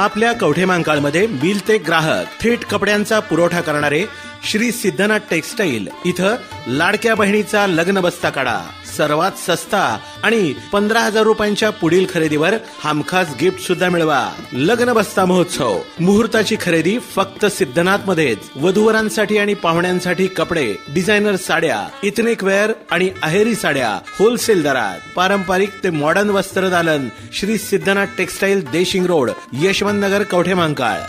आपल्या कवठेमहांकाळमध्ये मिल ते ग्राहक थेट कपड्यांचा पुरवठा करणारे श्री सिद्धनाथ टेक्सटाईल इथं लाडक्या बहिणीचा लग्न बस्ता काढा. सर्वात सस्ता आणि 15,000 रुपयांच्या पुढील खरेदीवर हमखास गिफ्ट सुद्धा मिळवा. लग्न बस्ता महोत्सव. मुहूर्ताची खरेदी फक्त सिद्धनाथ मध्येच. वधूवरांसाठी आणि पाहुण्यांसाठी कपडे, डिझायनर साड्या, इथनिक वेअर आणि अहेरी साड्या होलसेल दरात. पारंपरिक ते मॉडर्न वस्त्रदालन. Shri Siddhanath textile, Deshing road, Yashwant Nagar, Kavathemahankal.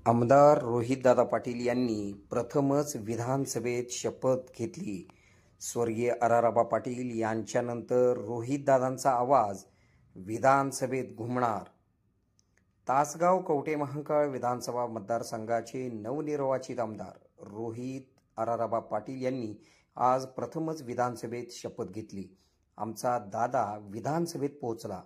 आमदार रोहितदादा पाटील यांनी प्रथमच विधानसभेत शपथ घेतली. स्वर्गीय अराराबा पाटील यांच्यानंतर रोहितदादांचा आवाज विधानसभेत घुमणार. तासगाव कवठेमहांकाळ विधानसभा मतदारसंघाचे नवनिर्वाचित आमदार रोहित अराराबा पाटील यांनी आज प्रथमच विधानसभेत शपथ घेतली. आमचा दादा विधानसभेत पोहोचला.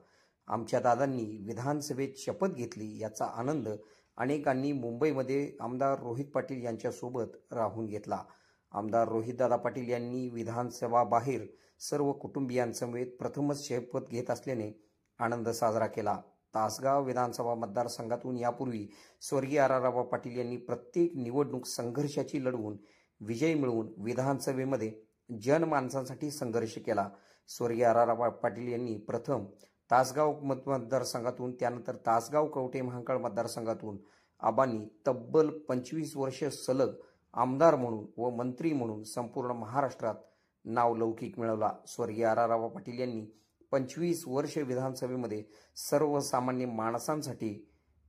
आमच्या दादांनी विधानसभेत शपथ घेतली याचा आनंद अनेकांनी मुंबईमध्ये आमदार रोहित पाटील यांच्यासोबत राहून घेतला. आमदार रोहितदादा पाटील यांनी विधानसभा बाहेर सर्व कुटुंबियांसमवेत प्रथमच शपथ घेत असल्याने आनंद साजरा केला. तासगाव विधानसभा मतदारसंघातून यापूर्वी स्वर्गीय अराराबा पाटील यांनी प्रत्येक निवडणूक संघर्षाची लढवून विजय मिळवून विधानसभेमध्ये जनमानसांसाठी संघर्ष केला. स्वर्गीय अराराबा पाटील यांनी प्रथम तासगाव मतदारसंघातून, त्यानंतर तासगाव कवठेमहांकाळ मतदारसंघातून आबांनी तब्बल 25 वर्ष सलग आमदार म्हणून व मंत्री म्हणून संपूर्ण महाराष्ट्रात नावलौकिक मिळवला. स्वर्गीय अराराबा पाटील यांनी 25 वर्ष विधानसभेमध्ये सर्वसामान्य माणसांसाठी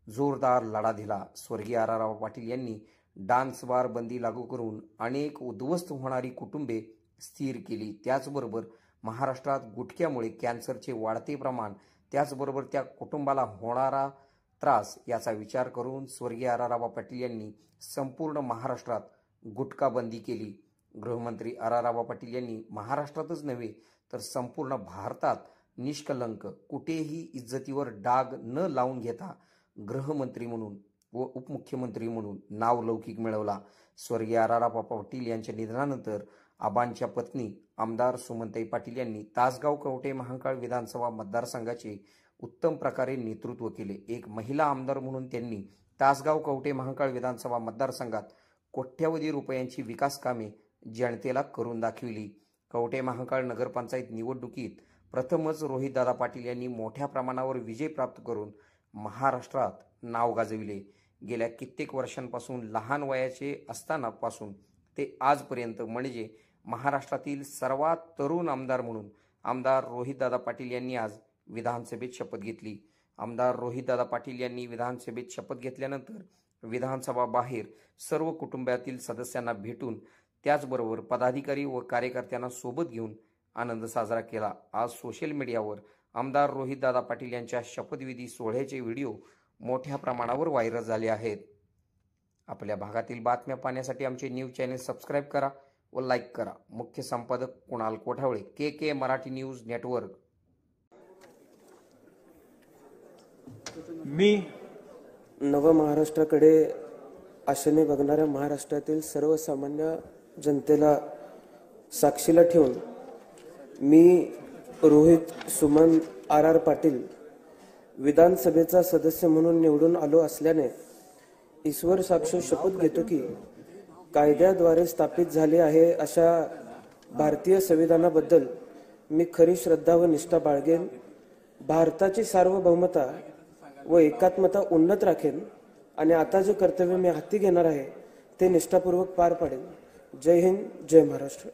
जोरदार लढा दिला. स्वर्गीय अराराबा पाटील यांनी डान्स बार बंदी लागू करून अनेक उद्ध्वस्त होणारी कुटुंबे स्थिर केली. त्याचबरोबर महाराष्ट्रात गुटख्यामुळे कॅन्सरचे वाढते प्रमाण, त्याचबरोबर त्या कुटुंबाला होणारा त्रास याचा विचार करून स्वर्गीय अराराबा पाटील यांनी संपूर्ण महाराष्ट्रात गुटखा बंदी केली. गृहमंत्री अराराबा पाटील यांनी महाराष्ट्रातच नव्हे तर संपूर्ण भारतात निष्कलंक, कुठेही इज्जतीवर डाग न लावून घेता गृहमंत्री म्हणून व उपमुख्यमंत्री म्हणून नावलौकिक मिळवला. स्वर्गीय अराराबा पाटील यांच्या निधनानंतर आबांच्या पत्नी आमदार सुमनताई पाटील यांनी तासगाव कवठेमहांकाळ विधानसभा मतदारसंघाचे उत्तम प्रकारे नेतृत्व केले. एक महिला आमदार म्हणून त्यांनी तासगाव कवठेमहांकाळ विधानसभा मतदारसंघात कोट्यावधी रुपयांची विकास कामे जनतेला करून दाखविली. कवठेमहांकाळ नगरपंचायत निवडणुकीत प्रथमच रोहितदादा पाटील यांनी मोठ्या प्रमाणावर विजय प्राप्त करून महाराष्ट्रात नाव गाजविले. गेल्या कित्येक वर्षांपासून लहान वयाचे असतानापासून ते आजपर्यंत म्हणजे महाराष्ट्रातील सर्वात तरुण आमदार म्हणून आमदार रोहितदादा पाटील यांनी आज विधानसभेत शपथ घेतली. आमदार रोहितदादा पाटील यांनी विधानसभेत शपथ घेतल्यानंतर विधानसभा बाहेर सर्व कुटुंबातील सदस्यांना भेटून त्याचबरोबर पदाधिकारी व कार्यकर्त्यांना सोबत घेऊन आनंद साजरा केला. आज सोशल मीडियावर आमदार रोहितदादा पाटील यांच्या शपथविधी सोहळ्याचे व्हिडिओ मोठ्या प्रमाणावर व्हायरल झाले आहेत. आपल्या भागातील बातम्या पाहण्यासाठी आमचे न्यूज चॅनल सबस्क्राईब करा व लाईक करा. मुख्य संपादक कुणाल कोठावळे, के मराठी न्यूज नेटवर्क. मी नव महाराष्ट्राकडे आशेने बघणाऱ्या महाराष्ट्रातील सर्वसामान्य जनतेला साक्षीला ठेवून मी रोहित सुमन आर पाटील विधानसभेचा सदस्य म्हणून निवडून आलो असल्याने ईश्वर साक्ष शपथ घेतो की कायद्याद्वारे स्थापित झाले आहे अशा भारतीय संविधानाबद्दल मी खरी श्रद्धा व निष्ठा बाळगेन. भारताची सार्वभौमता व एकात्मता उन्नत राखेन आणि आता जे कर्तव्य मी हाती घेणार आहे ते निष्ठापूर्वक पार पाडेन. जय हिंद, जय महाराष्ट्र.